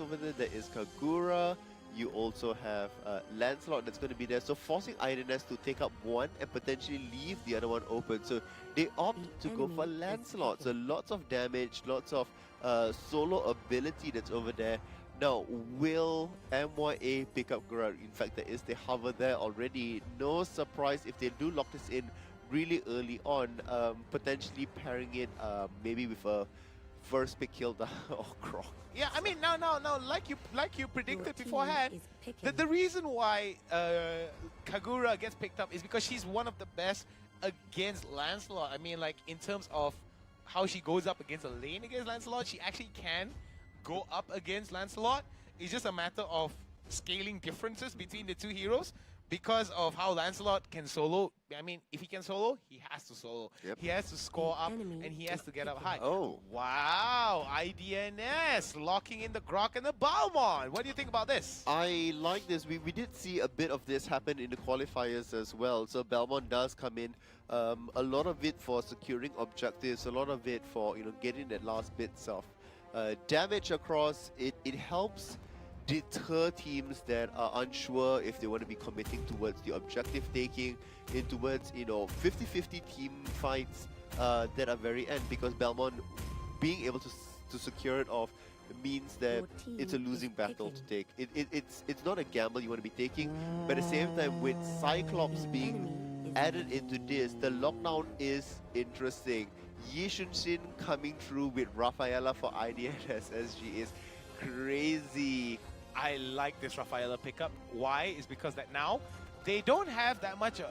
over there. There is Kagura. You also have Lancelot that's going to be there. So forcing IDoNS to take up one and potentially leave the other one open. So they opt to go for Lancelot. So lots of damage, lots of solo ability that's over there. Now, will MYA pick up Gerard? In fact, there is the hover there already. No surprise if they do lock this in really early on, potentially pairing it maybe with a first pick Hilda or Croc. Yeah, I mean, no, like you predicted beforehand, the reason why Kagura gets picked up is because she's one of the best against Lancelot. I mean, like, in terms of how she goes up against a lane against Lancelot, she actually can go up against Lancelot. It's just a matter of scaling differences between the two heroes because of how Lancelot can solo. I mean, if he can solo, he has to solo. Yep. He has to score up and he has to get up high. Oh. Wow, IDoNS locking in the Grok and the Balmon. What do you think about this? I like this. We did see a bit of this happen in the qualifiers as well. So Balmon does come in. A lot of it for securing objectives, a lot of it for, you know, getting that last bits of damage across. It helps deter teams that are unsure if they want to be committing towards the objective taking, in towards, you know, 50-50 team fights that are very end, because Balmon being able to secure it off means that it's a losing battle to take. It's not a gamble you want to be taking, but at the same time, with Cyclops being added into this, the lockdown is interesting. Yi Shunshin coming through with Rafaela for IDoNS SG is crazy. I like this Rafaela pickup. Why? Is because that now they don't have that much.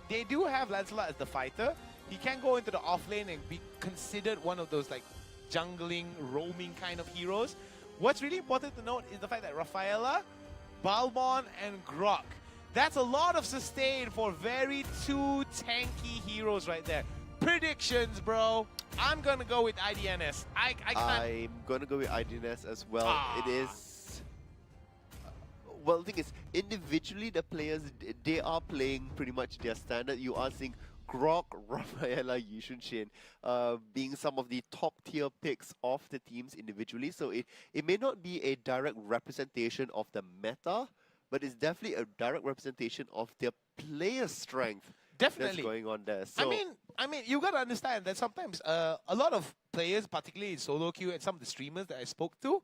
They do have Lancelot as the fighter. He can go into the off lane and be considered one of those like jungling, roaming kind of heroes. What's really important to note is the fact that Rafaela, Balmon, and Grok. That's a lot of sustain for very two tanky heroes right there. Predictions, bro. I'm gonna go with IDoNS. I can't. I'm gonna go with IDoNS as well. It is. Well, the thing is, individually the players, they are playing pretty much their standard. You are seeing Grok, Rafaela, Yi Shunshin being some of the top tier picks of the teams individually. So it may not be a direct representation of the meta, but it's definitely a direct representation of their player strength. Definitely. That's going on there. So, I mean, you gotta understand that sometimes a lot of players, particularly in solo queue and some of the streamers that I spoke to,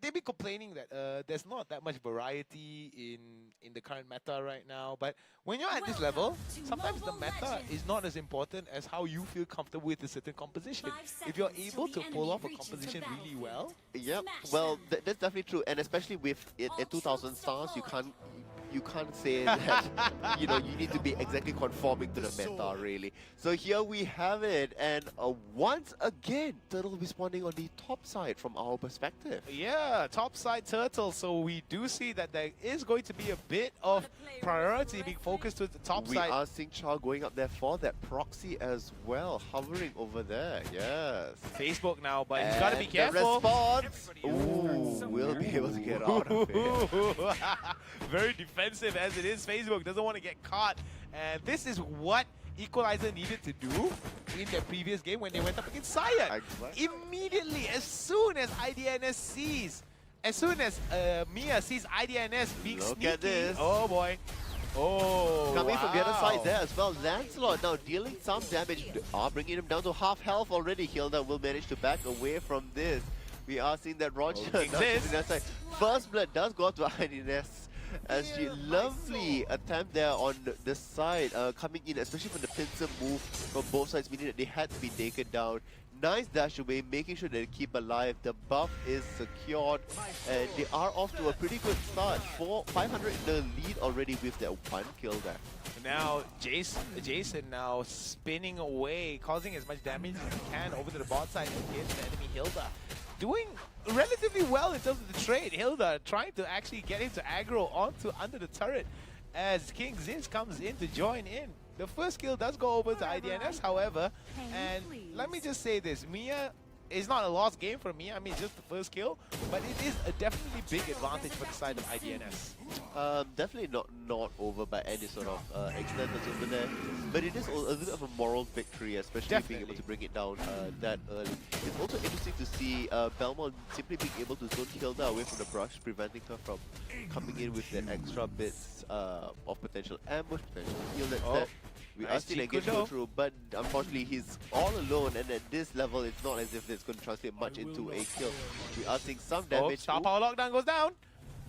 they be complaining that there's not that much variety in the current meta right now. But when you're at this level, sometimes the meta is not as important as how you feel comfortable with a certain composition. If you're able to pull off a composition really well, yep. Well, that's definitely true, and especially with it at 2,000 stars, you can't say that you know, you need to be exactly conforming to the meta, really. So here we have it, and once again, Turtle responding on the top side from our perspective. yeah, top side Turtle. So we do see that there is going to be a bit of priority being focused to the top side. We are seeing Char going up there for that proxy as well, hovering over there. Yes. Facebook now, but he's got to be careful. The response. Ooh, we'll be able to get out of it. Very defensive as it is. Facebook doesn't want to get caught, and this is what Equalizer needed to do in their previous game when they went up against Sayat. Exactly. Immediately, as soon as IDoNS sees, as soon as Mia sees IDoNS being Look sneaky, at this. oh boy. Oh, Coming from the other wow. side there as well. Lancelot now dealing some damage, bringing him down to half health already. Hilda will manage to back away from this. We are seeing that Roger now shooting that side. First blood does go out to IDoNS. SG, lovely attempt there on the side, coming in, especially from the pincer move from both sides, meaning that they had to be taken down. Nice dash away, making sure that they keep alive. The buff is secured, and they are off to a pretty good start. 500 in the lead already with that one kill there. Now Jason now spinning away, causing as much damage as he can over to the bot side against the enemy Hilda. Doing relatively well in terms of the trade. Hilda trying to actually get him to aggro onto under the turret as King Zinz comes in to join in. The first kill does go over to IDoNS, however, and let me just say this, Mia it's not a lost game for me. I mean, it's just the first kill, but it is a definitely big advantage for the side of IDNS. Definitely not over by any sort of extent that's over there, but it is a little bit of a moral victory, especially being able to bring it down that early. It's also interesting to see Belmont simply being able to zone Hilda away from the brush, preventing her from coming in with that extra bits of potential ambush, potential heal that's there. We are still engaged go through, but unfortunately he's all alone, and at this level it's not as if it's going to translate much into a kill. We are seeing some damage. Star Power Lockdown goes down.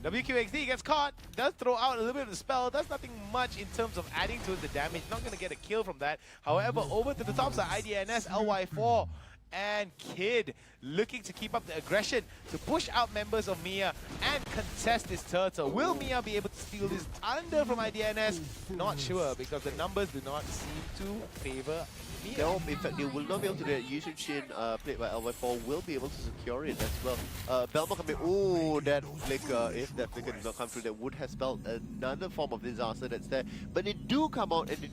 WQXD gets caught, does throw out a little bit of the spell, does nothing much in terms of adding to the damage, not going to get a kill from that. However, over to the top side, IDNS, LY4, and Kid looking to keep up the aggression to push out members of MYA and contest this turtle. Will MYA be able to steal this thunder from IDNS? Not sure, because the numbers do not seem to favor MYA. No, in fact, they will not be able to do it. Yushin Shin, played by LY4, will be able to secure it as well. Belmont coming, ooh, that flicker, if that flicker did not come through, that would have spelled another form of disaster that's there. But they do come out and they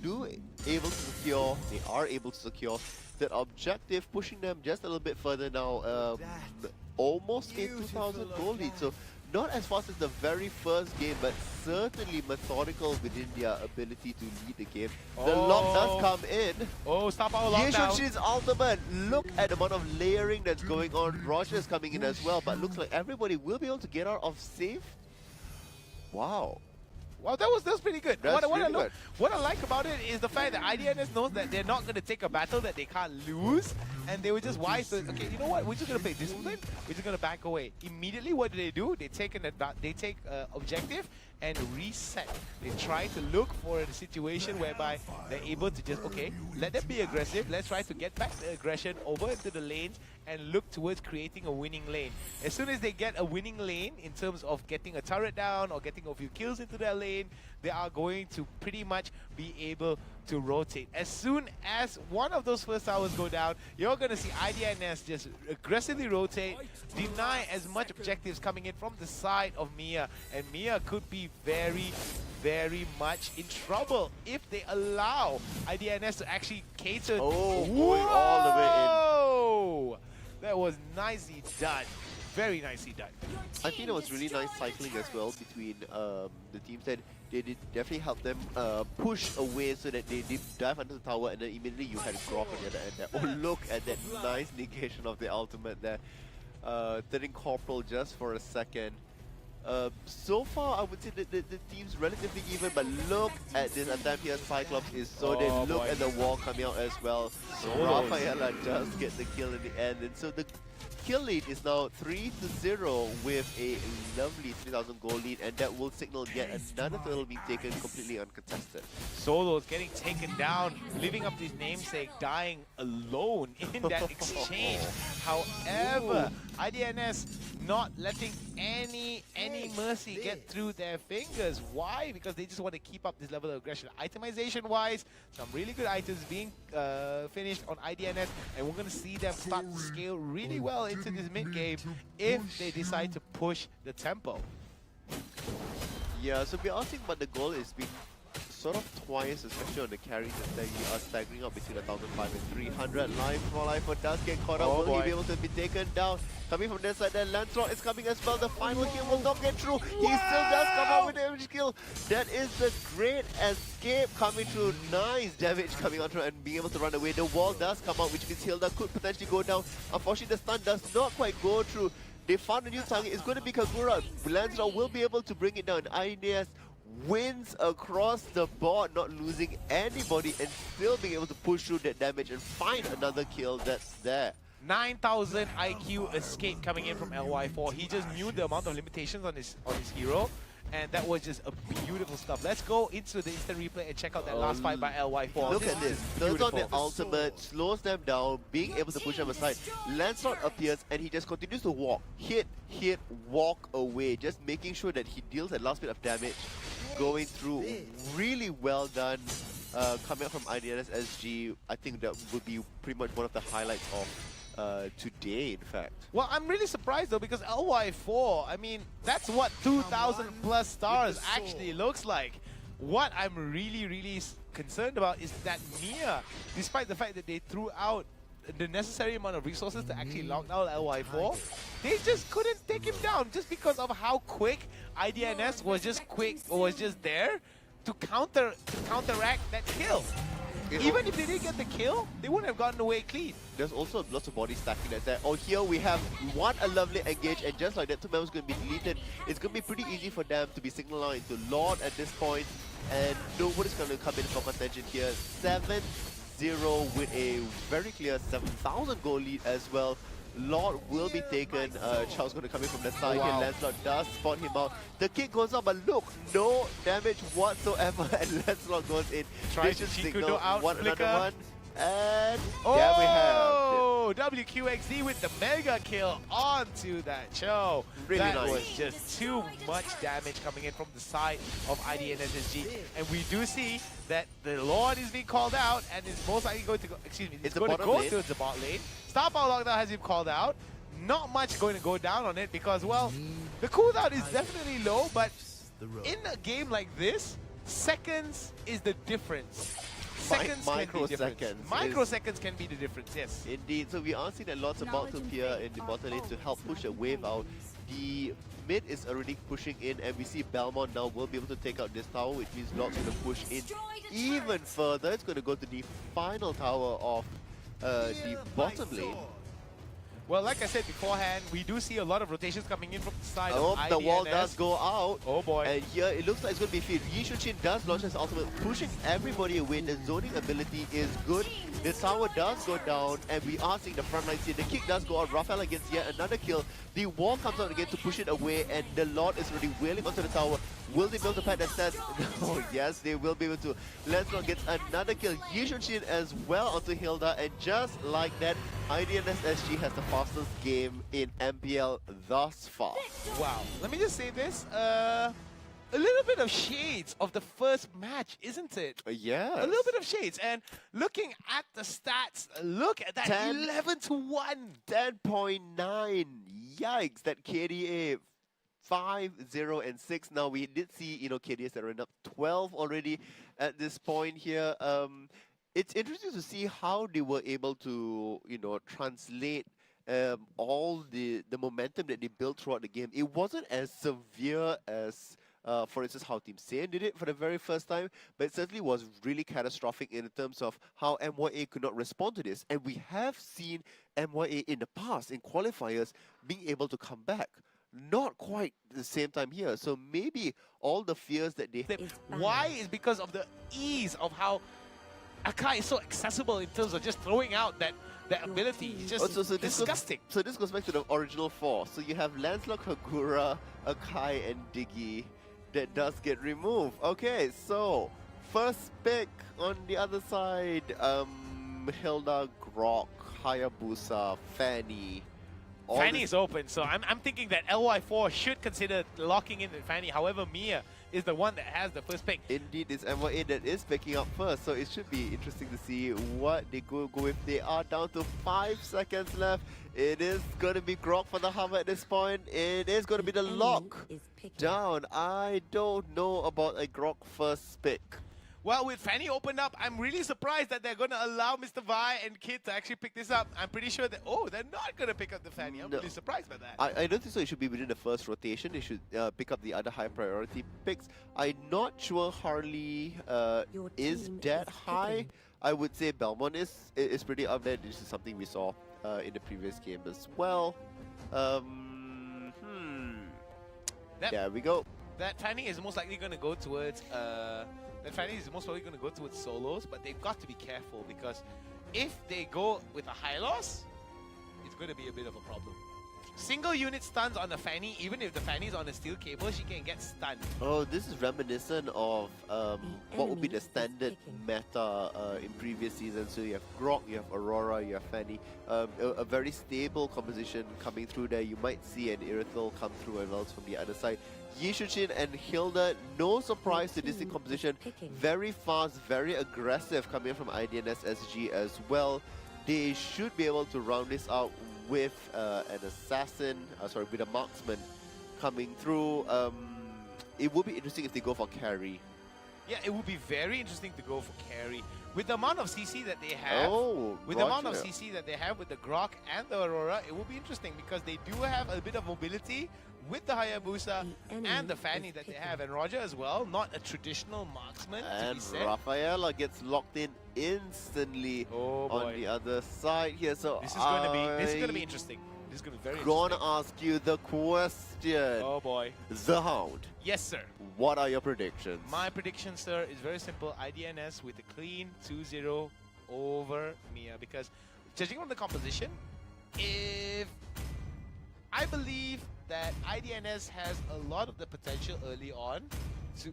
are able to secure that objective, pushing them just a little bit further now. Almost a 2,000 goal lead, so not as fast as the very first game, but certainly methodical within their ability to lead the game. The lock does come in. Oh, Star Power Lockdown. Yeshunshin's ultimate. Look at the amount of layering that's going on. Roger's coming in as well, but looks like everybody will be able to get out of safe. Wow. Well, that was pretty good. What I like about it is the fact that IDNS knows that they're not going to take a battle that they can't lose, and they were just wise to, okay, you know what, we're just going to play discipline, we're just going to back away. Immediately, what do? They take objective and reset. They try to look for a situation whereby they're able to just, okay, let them be aggressive, let's try to get back the aggression over into the lanes and look towards creating a winning lane. As soon as they get a winning lane in terms of getting a turret down or getting a few kills into their lane, they are going to pretty much be able to rotate. As soon as one of those first towers go down, you're going to see IDNS just aggressively rotate, deny as much objectives coming in from the side of MYA, and MYA could be very, very much in trouble if they allow IDNS to actually cater. Going all the way in. That was nicely done. Very nicely done. I think it was really nice cycling as well between the teams that they did definitely help them push away so that they did dive under the tower, and then immediately you had Grok on the other end there. Oh, look at that nice negation of the ultimate there. Turning Corporal just for a second. So far, I would say that the team's relatively even, but look at this attempt here. Cyclops is so dead. Look at the wall coming out as well. So Rafaela does get the kill in the end, and so the kill lead is now 3-0 with a lovely 3,000 goal lead, and that will signal yet another turtle being taken completely uncontested. Solo's getting taken down, living up to his namesake, dying alone in that exchange. However, IDNS not letting any mercy get through their fingers. Why? Because they just want to keep up this level of aggression. Itemization-wise, some really good items being finished on IDNS, and we're going to see them start to scale really well into this mid-game if they decide to push the tempo. Yeah, so we are seeing, but the goal is being sort of twice, especially on the carries, that you are staggering up between 1,500 and 300. Life for Life does get caught up. Will he be able to be taken down? Coming from that side, then Lancelot is coming as well. The final kill will not get through. He still does come out with the damage kill. That is the great escape coming through. Nice damage coming out through and being able to run away. The wall does come out, which means Hilda could potentially go down. Unfortunately, the stun does not quite go through. They found a new target. It's going to be Kagura. Lancelot will be able to bring it down. IDS wins across the board, not losing anybody and still being able to push through that damage and find another kill that's there. 9,000 IQ escape coming in from LY4. He just knew the amount of limitations on his hero, and that was just a beautiful stuff. Let's go into the instant replay and check out that last fight by LY4. Look at this. Turns on the ultimate, slows them down, being able to push them aside. Lancelot appears and he just continues to walk. Hit, walk away. Just making sure that he deals that last bit of damage. Going through. Really well done. Coming up from IDNS SG, I think that would be pretty much one of the highlights of today, in fact. Well, I'm really surprised though, because LY4, I mean, that's what 2,000 plus stars actually looks like. What I'm really concerned about is that MYA, despite the fact that they threw out the necessary amount of resources to actually lock down LY4. They just couldn't take him down just because of how quick IDNS was just there to counteract that kill. Even if they didn't get the kill, they wouldn't have gotten away clean. There's also lots of body stacking that's there. Oh, here we have a lovely engage, and just like that, 2 members going to be deleted. It's going to be pretty easy for them to be signaled out into Lord at this point, and nobody's going to come in for contention here. 7-0 with a very clear 7,000 goal lead as well. Lord will be taken. Chow's going to come in from the side here. Lancelot does spot him out. The kick goes up, but look, no damage whatsoever, and Lancelot goes in. Try Vicious to signal, out, another flicker. one, and there we have it. WQXD with the mega kill onto that Cho. Really that nice. was just too much damage coming in from the side of IDNSSG. And we do see that the Lord is being called out and is most likely going to go, excuse me, it's going to go towards the bot lane. Star Power Lockdown has him called out. Not much going to go down on it because, well, the cooldown is definitely low, but in a game like this, seconds is the difference. Microseconds can be the difference, yes. Indeed, so we are seeing that lots about to appear in the bottom lane to help push a wave out. The mid is already pushing in, and we see Belmont now will be able to take out this tower, which means Locke's going to push in even further. It's going to go to the final tower of the bottom lane. Well, like I said beforehand, we do see a lot of rotations coming in from the side of IDNS. The wall does go out. Oh boy. And here it looks like it's going to be feed. Yishuchin does launch his ultimate, pushing everybody away. The zoning ability is good. The tower does go down, and we are seeing the front lines here. The kick does go out. Raphael against yet another kill. The wall comes out again to push it away, and the Lord is already wailing onto the tower. Will they be able to pad that stats? Oh yes, they will be able to. Lancelot gets another kill. Yishuchin as well onto Hilda, and just like that, IDNSSG has the fastest game in MPL thus far. Wow. Let me just say this. A little bit of shades of the first match, isn't it? Yeah. A little bit of shades. And looking at the stats, look at that. 11-1. 10.9. Yikes. That KDA 5-0 and 6. Now we did see, KDAs that ran up 12 already at this point here. It's interesting to see how they were able to, translate all the momentum that they built throughout the game. It wasn't as severe as, for instance, how Team Saiyan did it for the very first time, but it certainly was really catastrophic in terms of how MYA could not respond to this. And we have seen MYA in the past, in qualifiers, being able to come back. Not quite the same time here. So maybe all the fears that they... Why is because of the ease of how Akai is so accessible in terms of just throwing out that ability. It's just disgusting. So this goes back to the original four. So you have Lancelot, Kagura, Akai, and Diggy that does get removed. Okay, so first pick on the other side, Hilda, Grok, Hayabusa, Fanny. Fanny is open, so I'm thinking that LY4 should consider locking in Fanny. However, Mia is the one that has the first pick. Indeed, it's MYA that is picking up first, so it should be interesting to see what they go with. They are down to 5 seconds left. It is going to be Grok for the Hummer at this point. It is going to be the lock down. I don't know about a Grok first pick. Well, with Fanny opened up, I'm really surprised that they're going to allow Mr. Vi and Kid to actually pick this up. I'm pretty sure that, they're not going to pick up the Fanny. I'm really surprised by that. I don't think so. It should be within the first rotation. They should pick up the other high priority picks. I'm not sure Harley is that high. I would say Belmont is pretty up there. This is something we saw in the previous game as well. There we go. That Fanny is most likely going to go towards... That Fanny is most probably going to go towards solos, but they've got to be careful because if they go with a high loss, it's going to be a bit of a problem. Single unit stuns on the Fanny, even if the Fanny is on a steel cable, she can get stunned. Oh, this is reminiscent of what would be the standard meta in previous seasons. So you have Grok, you have Aurora, you have Fanny. A very stable composition coming through there. You might see an Irithel come through as well from the other side. Yishuchin and Hilda, no surprise to this composition. Very fast, very aggressive coming from IDNS SG as well. They should be able to round this out with an assassin, with a marksman coming through. It would be interesting if they go for carry. Yeah, it would be very interesting to go for carry. with the amount of CC that they have, with the amount of Roger. CC that they have with the Grok and the Aurora, it will be interesting because they do have a bit of mobility with the Hayabusa and the Fanny that they have, and Roger as well, not a traditional marksman to And be said. Rafaela gets locked in instantly Oh boy. on the other side here. So This is going to be interesting. This is going to be very gonna interesting. ask you the question. Oh boy. The Hound. Yes, sir. What are your predictions? My prediction, sir, is very simple. IDNS with a clean 2-0 over Mia, because judging from the composition, if I believe that IDNS has a lot of the potential early on,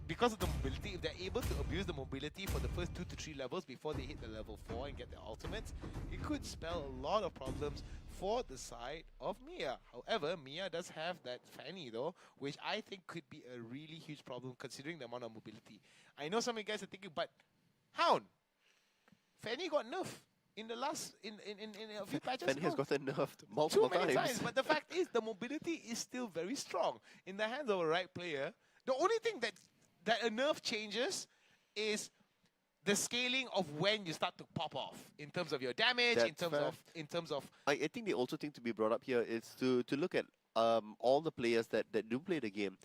because of the mobility, if they're able to abuse the mobility for the first 2 to 3 levels before they hit the level 4 and get their ultimates, it could spell a lot of problems for the side of Mia. However, Mia does have that Fanny though, which I think could be a really huge problem considering the amount of mobility. I know some of you guys are thinking, but Hound, Fanny got nerfed in the last in a few patches. Fanny has ago. gotten nerfed multiple Too many times. times, but the fact is the mobility is still very strong in the hands of a right player. The only thing that a nerf changes is the scaling of when you start to pop off in terms of your damage, That's in terms of I think the also thing to be brought up here is to look at all the players that do play the game.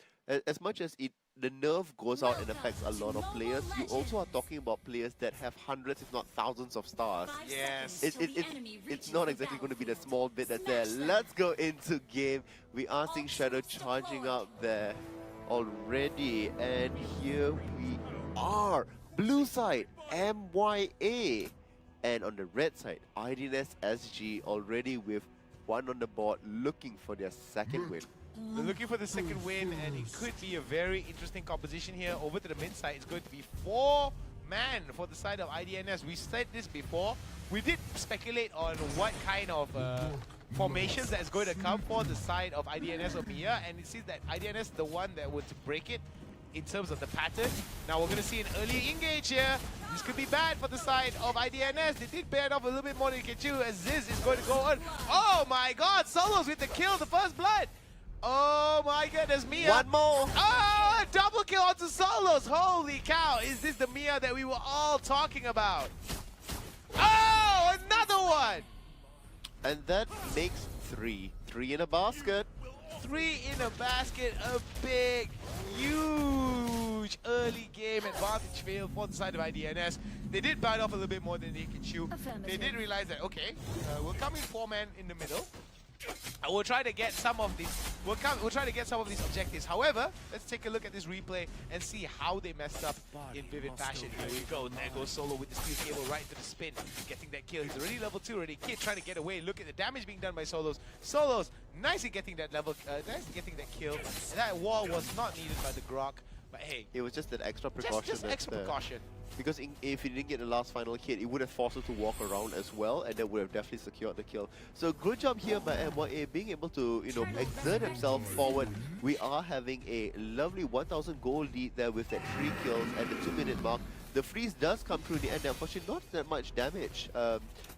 As much as the nerf goes out and affects a lot of players, you also are talking about players that have hundreds, if not thousands, of stars. yes. It's not exactly going to be the small bit that's there. Let's go into game. We are seeing Shadow charging up there already, and here we are. Blue side, MYA, and on the red side, IDNS SG already with one on the board, looking for their second win. They're looking for the second win, and it could be a very interesting composition here. Over to the mid side, it's going to be 4-man for the side of IDNS. We said this before. We did speculate on what kind of formations that's going to come for the side of IDNS or Mia, and it seems that IDNS is the one that would break it in terms of the pattern. Now we're going to see an early engage here. This could be bad for the side of IDNS. They did bear it off a little bit more than Pikachu, as Ziz is going to go on. Oh my god, Solos with the kill, the first blood. Oh my goodness, Mia. One more. Oh, double kill onto Solos. Holy cow, is this the Mia that we were all talking about? Oh, another one. And that makes 3. 3 in a basket. 3 in a basket, a big, huge early game advantage fail for the side of IDNS. They did bite off a little bit more than they can chew. They did realize that, okay, we'll come in 4-man in the middle. We'll try to get some of these. We'll try to get some of these objectives. However, let's take a look at this replay and see how they messed up in vivid fashion. Here we go. There goes Solo with the steel cable right to the spin, getting that kill. He's already level 2 already. Kid trying to get away. Look at the damage being done by Solos. Solos nicely getting that level, nicely getting that kill. And that wall was not needed by the Grok. But hey, It was just that extra precaution. just that's extra there. precaution. Because if he didn't get the last final hit, it would have forced him to walk around as well, and that would have definitely secured the kill. So good job here by MYA being able to, exert himself forward. We are having a lovely 1,000 gold lead there with that 3 kills at the 2-minute mark. The freeze does come through in the end, unfortunately not that much damage.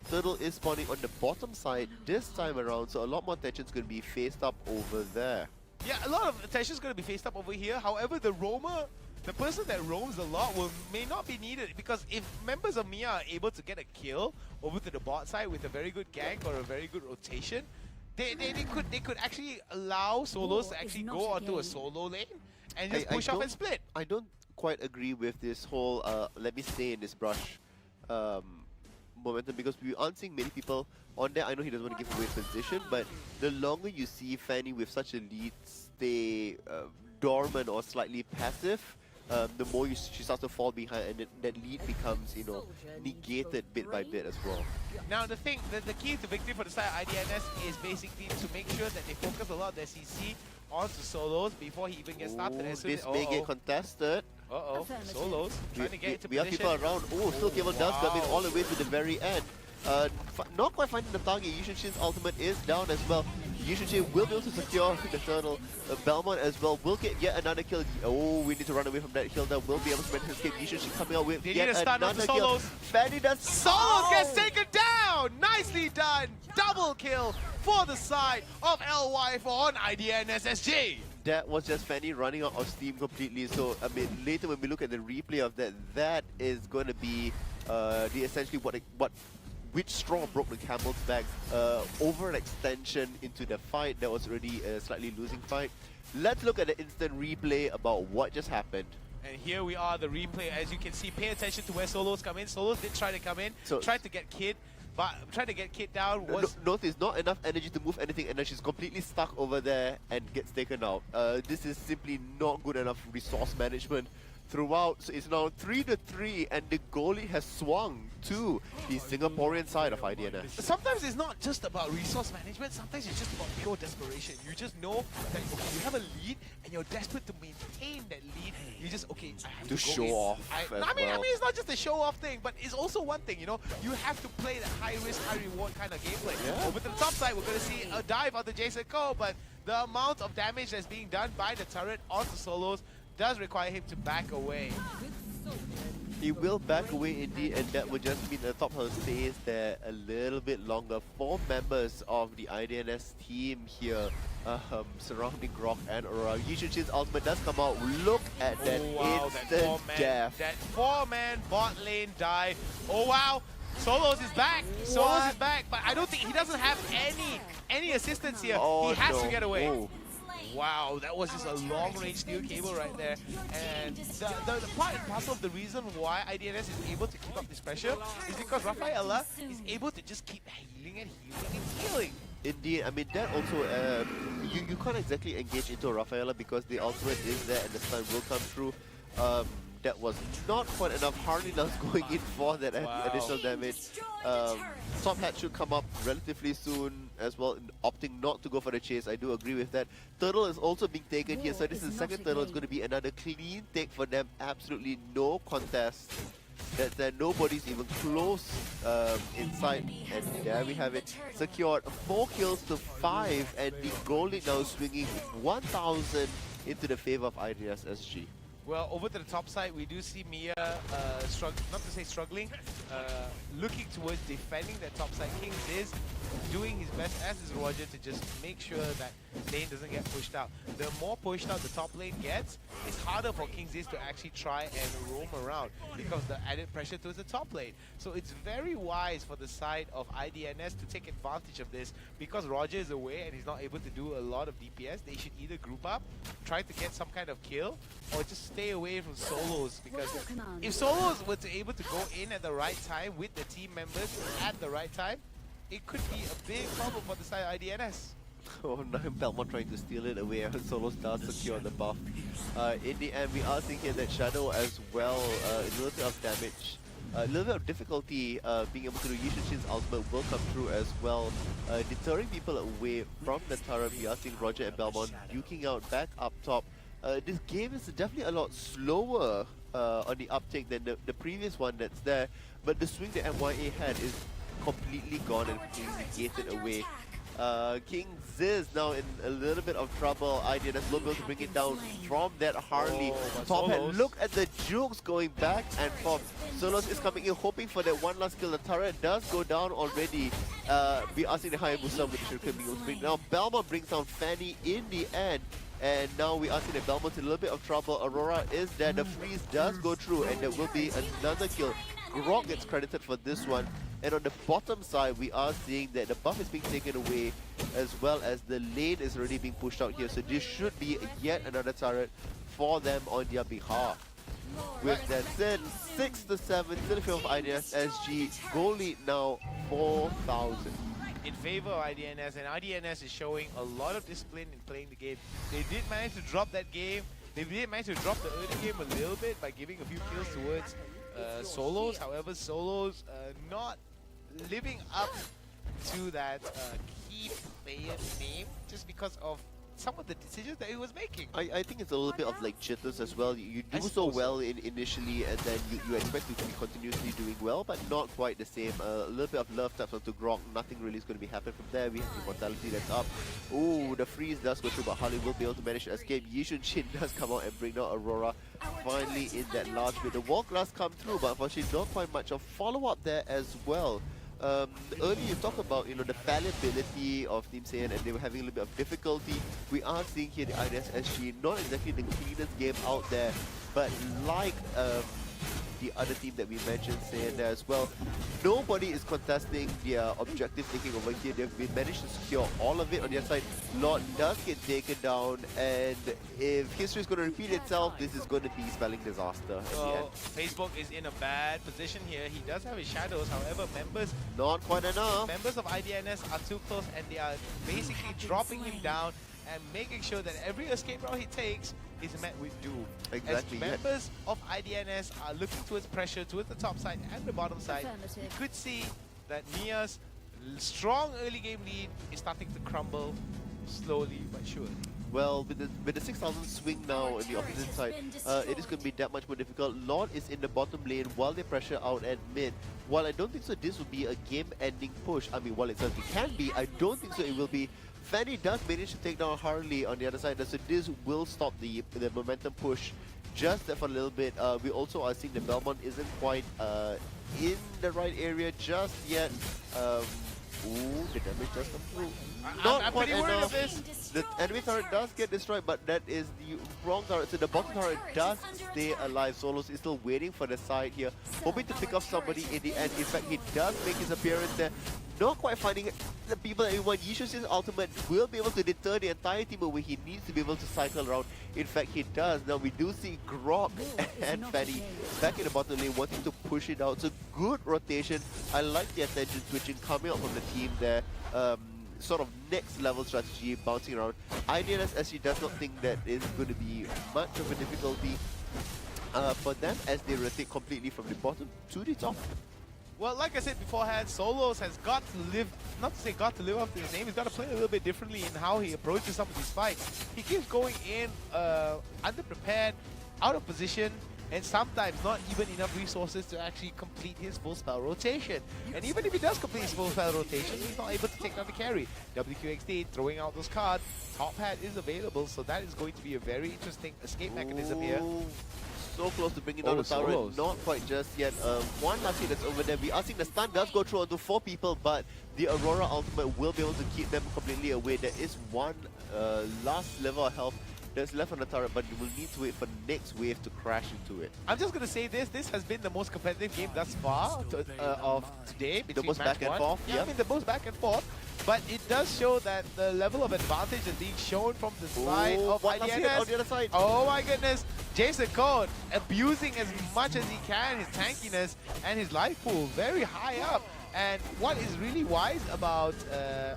Turtle is spawning on the bottom side this time around, so a lot more attention is going to be faced up over there. Yeah, a lot of attention is going to be faced up over here. However, the roamer, the person that roams a lot may not be needed, because if members of Mia are able to get a kill over to the bot side with a very good gank or a very good rotation, they could actually allow Solos to actually go onto a solo lane and just push off and split. I don't quite agree with this whole let me stay in this brush momentum, because we aren't seeing many people on there. I know he doesn't want to give away position, but the longer you see Fanny with such a lead stay dormant or slightly passive, the more she starts to fall behind, and that lead becomes, negated bit by bit as well. Now the key to victory for the side of IDNS is basically to make sure that they focus a lot of their CC onto Solos before he even gets started. Ooh, this may get contested. Solos trying to get into We have position. people around. Oh, still cable does come in all the way to the very end. Not quite finding the target. Yushin Shin's ultimate is down as well. Yushin Shin will be able to secure the turtle. Belmont as well will get yet another kill. Oh, we need to run away from that kill. That will be able to manage to escape. Yushin Shin coming out with They yet need to stun another onto kill. Solos. Fanny does. Solos gets taken down! Nicely done! Double kill for the side of LY4 on IDNSSG. That was just Fanny running out of steam completely. So, I mean, later when we look at the replay of that, that is going to be the essentially which straw broke the camel's back, over an extension into the fight that was already a slightly losing fight. Let's look at the instant replay about what just happened. And here we are, the replay. As you can see, pay attention to where Solos come in. Solos did try to come in, tried to get Kid, but tried to get Kid down. Notice, not enough energy to move anything, and then she's completely stuck over there and gets taken out. This is simply not good enough resource management throughout. So it's now 3-3, and the goalie has swung to the Singaporean side of IDNS. Sometimes it's not just about resource management, sometimes it's just about pure desperation. You just know that you have a lead and you're desperate to maintain that lead. You just, okay, I have to show go off. I mean, it's not just a show off thing, but it's also one thing, you know, you have to play the high risk, high reward kind of gameplay. Yeah. Over to the top side, we're going to see a dive onto Jason Cole, but the amount of damage that's being done by the turret onto Solos does require him to back away. He will back away indeed, and that would just mean the top hill stays there a little bit longer. 4 members of the IDNS team here surrounding Grok and Aurora. Yushinshin's ultimate does come out. Look at that instant death. That 4-man bot lane dive. Oh wow! Solos is back. Solos is back, but I don't think he doesn't have any assistance here. He has to get away. Oh. Wow, that was just a long-range steel cable right there. And the part and parcel of the reason why IDNS is able to keep up this pressure is because Rafaela is able to just keep healing and healing and healing. Indeed, I mean that also, you can't exactly engage into Rafaela because the ultimate is there and the stun will come through. That was not quite enough. Harley does going in for that additional damage. Top hat should come up relatively soon as well, opting not to go for the chase. I do agree with that. Turtle is also being taken here, so this is the second turtle. It's going to be another clean take for them. Absolutely no contest. That nobody's even close inside, and there we have it. Secured 4 kills to 5, and the goalie now swinging 1,000 into the favor of IDS SG. Well, over to the top side, we do see Mia, not to say struggling, looking towards defending that top side. Kings is doing his best, as is Roger, to just make sure that lane doesn't get pushed out. The more pushed out the top lane gets, it's harder for Kings is to actually try and roam around because the added pressure towards the top lane. So it's very wise for the side of IDNS to take advantage of this because Roger is away and he's not able to do a lot of DPS. They should either group up, try to get some kind of kill, or just stay away from Solos, because if Solos were to able to go in at the right time with the team members at the right time, it could be a big problem for the side of IDNS. Oh no, Belmont trying to steal it away, and Solos does secure the buff. In the end, we are seeing here that Shadow as well, a little bit of damage. A little bit of difficulty being able to do Yushinshin's ultimate will come through as well, deterring people away from the turret. We are seeing Roger and Belmont duking out back up top. This game is definitely a lot slower on the uptake than the previous one that's there, but the swing that MYA had is completely gone and completely negated away. King Ziz now in a little bit of trouble. IDNS will be able to bring it down from that Harley. Top hat, look at the jukes going back and forth. Solos is coming in hoping for that one last kill. The turret does go down already. We are seeing the Hayabusa with the Shuriken being able to bring down. Belmont brings down Fanny in the end. And now we are seeing that Belmont's in a little bit of trouble. Aurora is there. The freeze does go through, and there will be another kill. Grok gets credited for this one. And on the bottom side, we are seeing that the buff is being taken away, as well as the lane is already being pushed out here. So this should be yet another turret for them on their behalf. With that said, 6-7 to the field of IDNS SG. Goal lead now 4,000. In favor of IDNS, and IDNS is showing a lot of discipline in playing the game. They did manage to drop that game. They did manage to drop the early game a little bit by giving a few kills towards Solos. However, Solos not living up to that key player name just because of some of the decisions that he was making. I think it's a little bit of like jitters as well. You do so well initially, and then you expect to be continuously doing well, but not quite the same. A little bit of love taps onto Grok. Nothing really is going to be happening from there. We have Immortality that's up. Ooh, the freeze does go through, but Harley will be able to manage to escape. Yishunshin does come out and bring down Aurora. Finally in that large bit. The wall glass come through, but unfortunately not quite much of follow-up there as well. Earlier you talked about the fallibility of Team Saiyan, and they were having a little bit of difficulty. We are seeing here the IDS SG, not exactly the cleanest game out there, but like the other team that we mentioned saying there as well. Nobody is contesting their objective taking over here. They've been managed to secure all of it on their side. Lord does get taken down, and if history is going to repeat itself, this is going to be spelling disaster at the end. Facebook is in a bad position here. He does have his shadows, however, Not quite enough. members of IDNS are too close, and they are basically dropping him down and making sure that every escape route he takes is met with doom. Exactly. As members of IDNS are looking towards pressure towards the top side and the bottom side, you could see that Mia's strong early game lead is starting to crumble slowly but surely. Well, with the 6,000 swing now on the opposite side, it is going to be that much more difficult. Lord is in the bottom lane while they pressure out at mid. While I don't think so this will be a game-ending push, I mean, while it certainly can be, I don't think so it will be. Fanny does manage to take down Harley on the other side, so this will stop the momentum push just for a little bit. We also are seeing the Belmont isn't quite in the right area just yet. Ooh, the damage does come through. I'm pretty worried of this. The enemy turret does get destroyed, but that is the wrong turret. So the bottom turret does stay alive. Solos is still waiting for the side here, hoping to pick off somebody in the end. In fact, he does make his appearance there. Not quite finding the people that he wants. Yishu's ultimate will be able to deter the entire team away. He needs to be able to cycle around. In fact, he does. Now we do see Grok and Fanny back in the bottom lane wanting to push it out. So good rotation. I like the attention switching coming out from the team there. Sort of next level strategy bouncing around. IDNS SG does not think that is going to be much of a difficulty for them as they rotate completely from the bottom to the top. Well, like I said beforehand, Solos has got to live, not to say got to live up to his name, he's got to play a little bit differently in how he approaches some of these fights. He keeps going in underprepared, out of position, and sometimes not even enough resources to actually complete his full spell rotation. And even if he does complete his full spell rotation, he's not able to take down the carry. WQXD throwing out those cards, Top Hat is available, so that is going to be a very interesting escape mechanism here. So close to bringing down the tower, not quite just yet. One last hit that's over there. We are seeing the stun does go through onto 4 people, but the Aurora ultimate will be able to keep them completely away. There is one last level of health that's left on the turret, but you will need to wait for the next wave to crash into it. I'm just going to say this has been the most competitive game thus far of today. The most back and forth, yeah. I mean, the most back and forth. But it does show that the level of advantage is being shown from the side of IDNS. On the other side. Oh my goodness. Jason Code abusing as much as he can his tankiness and his life pool very high up. And what is really wise about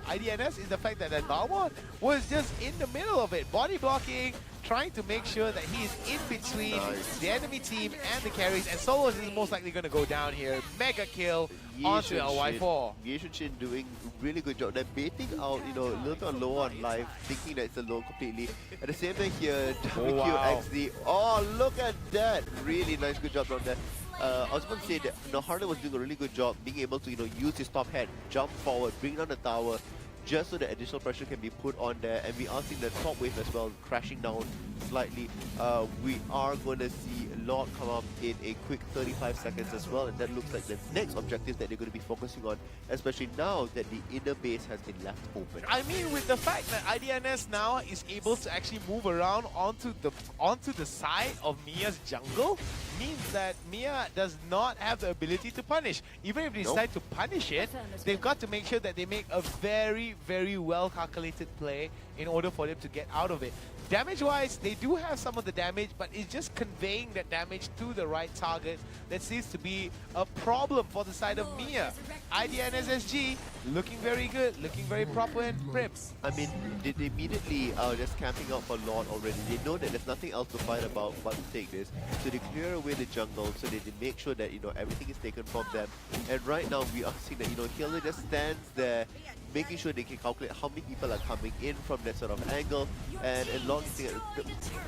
IDNS is the fact that Balmont was just in the middle of it, body blocking, trying to make sure that he is in between the enemy team and the carries. And Solos is most likely going to go down here. Mega kill onto LY4. Yishu doing really good job. They're baiting out, a little bit low on life, thinking that it's a low completely. At the same time here, WQXD. Oh, look at that! Really nice, good job down there. I was going to say that Harley was doing a really good job being able to use his top hat, jump forward, bring down the tower, just so that additional pressure can be put on there. And we are seeing the top wave as well crashing down slightly. We are going to see Lord come up in a quick 35 seconds as well, and that looks like the next objective that they're going to be focusing on, especially now that the inner base has been left open. I mean, with the fact that IDNS now is able to actually move around onto the side of Mia's jungle, means that Mia does not have the ability to punish. Even if they decide to punish it, they've got to make sure that they make a very, very well calculated play in order for them to get out of it. Damage-wise, they do have some of the damage, but it's just conveying that damage to the right target that seems to be a problem for the side of Mia. IDNS SG looking very good, looking very proper and prips. I mean, they immediately are just camping out for Lord already. They know that there's nothing else to fight about but to take this. So they clear away the jungle, so they make sure that, everything is taken from them. And right now, we are seeing that, Healer just stands there, making sure they can calculate how many people are coming in from that sort of angle. And Lord is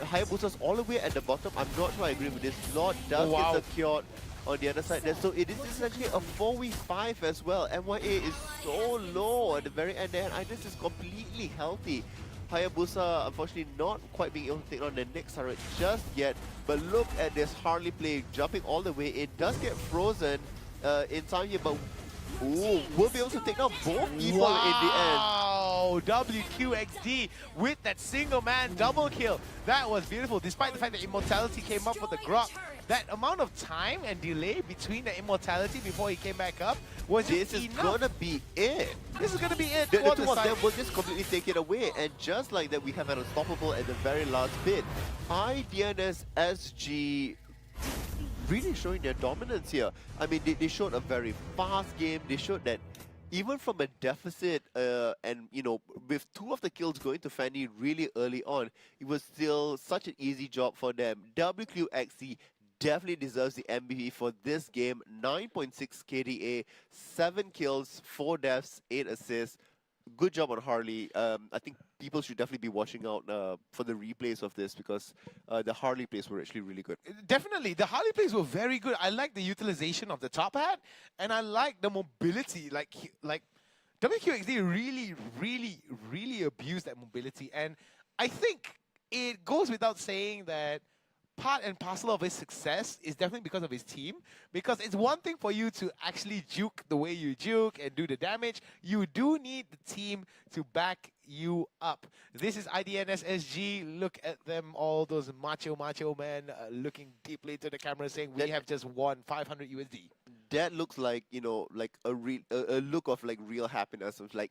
Hayabusa's all the way at the bottom. I'm not sure I agree with this. Lord does get secured on the other side there. So it is essentially a 4v5 as well. MYA is so low at the very end there, and IDoNotSleep is completely healthy. Hayabusa unfortunately not quite being able to take on the next turret just yet. But look at this Harley play jumping all the way. It does get frozen in time here, but we'll be able to take down both people in the end. Wow, WQXD with that single man double kill. That was beautiful, despite the fact that Immortality came up with the Grok. that amount of time and delay between the immortality before he came back up was This just is enough. gonna be it. This is gonna be it The for two the of side. them will just completely take it away, and just like that, we have an unstoppable at the very last bit. IDoNotSleep really showing their dominance here. I mean, they showed a very fast game. They showed that even from a deficit, and you know, with 2 of the kills going to Fanny really early on, it was still such an easy job for them. WQXC definitely deserves the MVP for this game. 9.6 KDA, 7 kills, 4 deaths, 8 assists. Good job on Harley. I think people should definitely be watching out for the replays of this, because the Harley plays were actually really good. Definitely, the Harley plays were very good. I like the utilization of the top hat, and I like the mobility. Like WQXD really abused that mobility, and I think it goes without saying that part and parcel of his success is definitely because of his team. Because it's one thing for you to actually juke the way you juke and do the damage. You do need the team to back you up. This is IDoNotSleep. Look at them, all those macho men looking deeply into the camera saying, we have just won 500 USD. That looks like, you know, like a look of like real happiness, of like